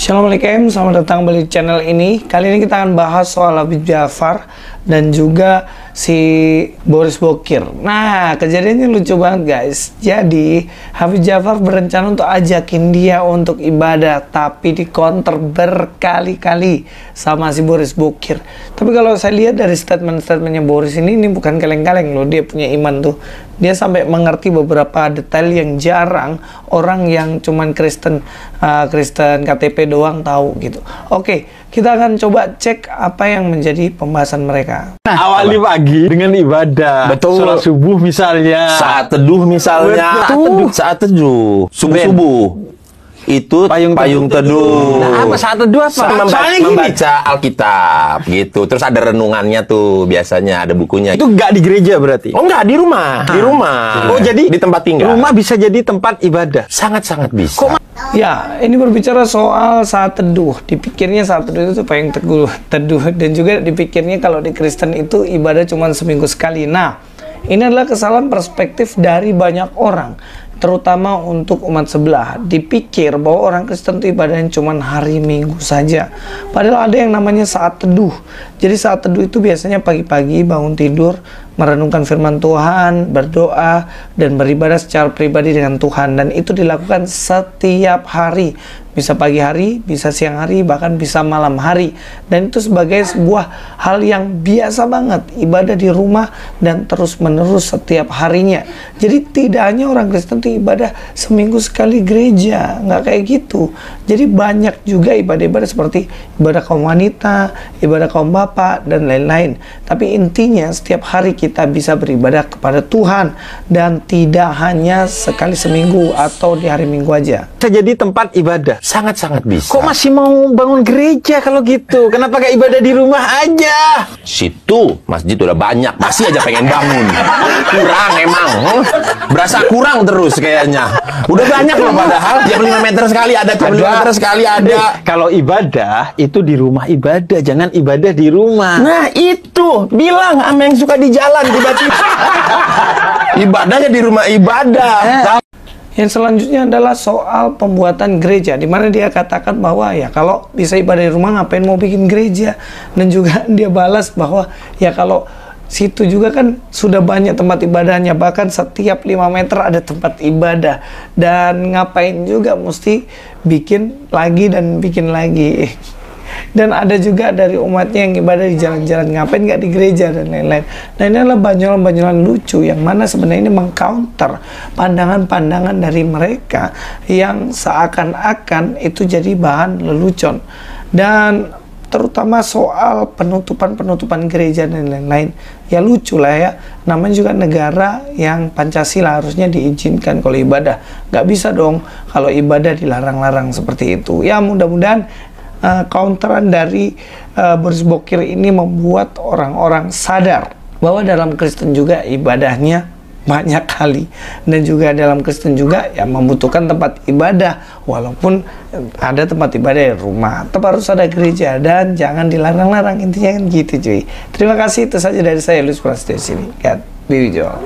Assalamualaikum, selamat datang kembali di channel ini. Kali ini kita akan bahas soal Habib Djafar dan juga si Boris Bokir. Nah, kejadiannya lucu banget guys. Jadi Habib Djafar berencana untuk ajakin dia untuk ibadah, tapi dikonter berkali-kali sama si Boris Bokir. Tapi kalau saya lihat dari statement-statementnya Boris ini bukan kaleng-kaleng loh. Dia punya iman tuh. Dia sampai mengerti beberapa detail yang jarang orang yang cuman Kristen KTP doang tahu gitu. Oke, kita akan coba cek apa yang menjadi pembahasan mereka. Nah, awali pagi dengan ibadah. Betul. Sholat subuh misalnya. Saat teduh misalnya. Saat teduh. Subuh-subuh. Itu payung teduh. Nah, apa saat teduh apa? Membaca Alkitab gitu. Terus ada renungannya tuh, biasanya ada bukunya. Itu nggak di gereja berarti? Oh, enggak, di rumah. Di rumah. Oh, jadi di tempat tinggal. Rumah bisa jadi tempat ibadah. Sangat-sangat bisa. Ya, ini berbicara soal saat teduh. Dipikirnya saat teduh itu payung teduh, dan juga dipikirnya kalau di Kristen itu ibadah cuma seminggu sekali. Nah, ini adalah kesalahan perspektif dari banyak orang, terutama untuk umat sebelah. Dipikir bahwa orang Kristen itu ibadahnya cuma hari Minggu saja. Padahal ada yang namanya saat teduh. Jadi saat teduh itu biasanya pagi-pagi bangun tidur, merenungkan firman Tuhan, berdoa, dan beribadah secara pribadi dengan Tuhan. Dan itu dilakukan setiap hari. Bisa pagi hari, bisa siang hari, bahkan bisa malam hari. Dan itu sebagai sebuah hal yang biasa banget. Ibadah di rumah dan terus-menerus setiap harinya. Jadi tidak hanya orang Kristen itu ibadah seminggu sekali gereja. Nggak kayak gitu. Jadi banyak juga ibadah-ibadah seperti ibadah kaum wanita, ibadah kaum bapak, dan lain-lain. Tapi intinya setiap hari kita bisa beribadah kepada Tuhan. Dan tidak hanya sekali seminggu atau di hari Minggu aja. Bisa jadi tempat ibadah. Sangat-sangat bisa. Kok masih mau bangun gereja kalau gitu? Kenapa gak ibadah di rumah aja? Situ masjid udah banyak, masih aja pengen bangun. Kurang emang. Berasa kurang terus kayaknya. Udah banyak loh padahal. Tiap 5 meter sekali ada, tiap 5 meter sekali ada. Kalau ibadah itu di rumah ibadah, jangan ibadah di rumah. Nah itu, bilang sama yang suka di jalan tiba-tiba. Ibadahnya di rumah ibadah. Yang selanjutnya adalah soal pembuatan gereja, di mana dia katakan bahwa ya kalau bisa ibadah di rumah ngapain mau bikin gereja. Dan juga dia balas bahwa ya kalau situ juga kan sudah banyak tempat ibadahnya, bahkan setiap 5 meter ada tempat ibadah. Dan ngapain juga mesti bikin lagi dan bikin lagi. Dan ada juga dari umatnya yang ibadah di jalan-jalan, ngapain nggak di gereja dan lain-lain. Nah ini adalah banyolan-banyolan lucu yang mana sebenarnya ini mengcounter pandangan-pandangan dari mereka yang seakan-akan itu jadi bahan lelucon. Dan terutama soal penutupan gereja dan lain-lain. Ya lucu lah ya, namanya juga negara yang Pancasila, harusnya diizinkan kalau ibadah. Nggak bisa dong kalau ibadah dilarang-larang seperti itu. Ya mudah-mudahan counteran dari Boris Bokir ini membuat orang-orang sadar bahwa dalam Kristen juga ibadahnya banyak kali, dan juga dalam Kristen juga ya membutuhkan tempat ibadah, walaupun ada tempat ibadah di rumah, tetap harus ada gereja dan jangan dilarang-larang. Intinya kan gitu cuy. Terima kasih, itu saja dari saya Luis Prasetyo sini. God be with you all.